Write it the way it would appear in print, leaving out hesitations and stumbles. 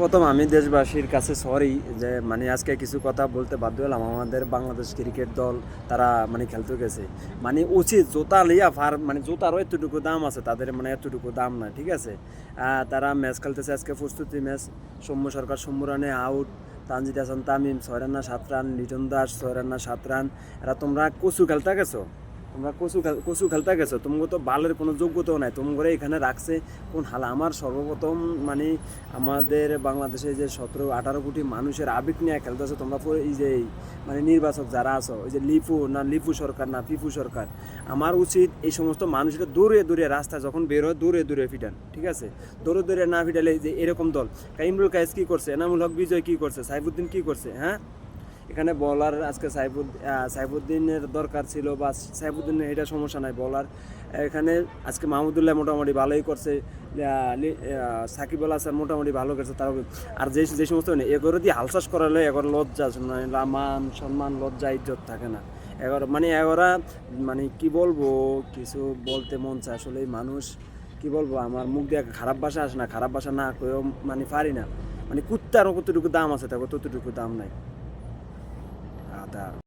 প্রথম আমি দেশবাসীর কাছে সরি যে মানে আজকে কিছু কথা বলতে বাধ্য হলাম। আমাদের বাংলাদেশ ক্রিকেট দল তারা মানে খেলতে গেছে, মানে উচিত জোতা লিয়া ফার মানে জোতারও এতটুকু দাম আছে তাদের, মানে এতটুকু দাম না, ঠিক আছে। তারা ম্যাচ খেলতেছে আজকে প্রস্তুতি ম্যাচ। সৌম্য সরকার ১০ রানে আউট, তানজিদ হাসান তামিম ৬ রান না ৭ রান, লিটন দাস ৬ রান না ৭ রান। এরা তোমরা কচু খেলতে গেছো, তোমরা কচু খেলতে গেছো, তোমাকে তো বালের কোনো যোগ্যতাও নাই, তোমরা এখানে রাখছে কোন হালা। আমার সর্বপ্রথম মানে আমাদের বাংলাদেশে যে ১৭-১৮ কোটি মানুষের আবেগ নিয়ে খেলতেছে তোমরা, এই যে মানে নির্বাচক যারা আছো, ওই যে লিপু সরকার না পিপু সরকার, আমার উচিত এই সমস্ত মানুষের দূরে দূরে রাস্তায় যখন বের হয় দূরে দূরে ফিটান, ঠিক আছে। দূরে দূরে না ফিটালে যে এরকম দল ইমরুল কায়েস কী করছে, এনামুল হক বিজয় কী করছে, সাইফুদ্দিন কী করছে, হ্যাঁ। এখানে বলার আজকে সাইফুদ্দিনের দরকার ছিল, বা সাইফুদ্দিনের এটা সমস্যা নাই বলার। এখানে আজকে মাহমুদুল্লাহ মোটামুটি ভালোই করছে, সাকিব আল হাসান মোটামুটি ভালো করছে তার। আর যে সমস্ত এগোরো দিয়ে হালচাষ করালে এগোর লজ্জা, মানে মান সম্মান লজ্জা ইজ্জত থাকে না এগোর, মানে এগোরা মানে কি বলবো, কিছু বলতে মন চায় আসলে। মানুষ কি বলবো, আমার মুখ দিয়ে খারাপ ভাষা আসে না, খারাপ ভাষা না কেউ মানে পারি না। মানে কুত্তারও কতটুকু দাম আছে তাকে ততটুকু দাম নাই। আদা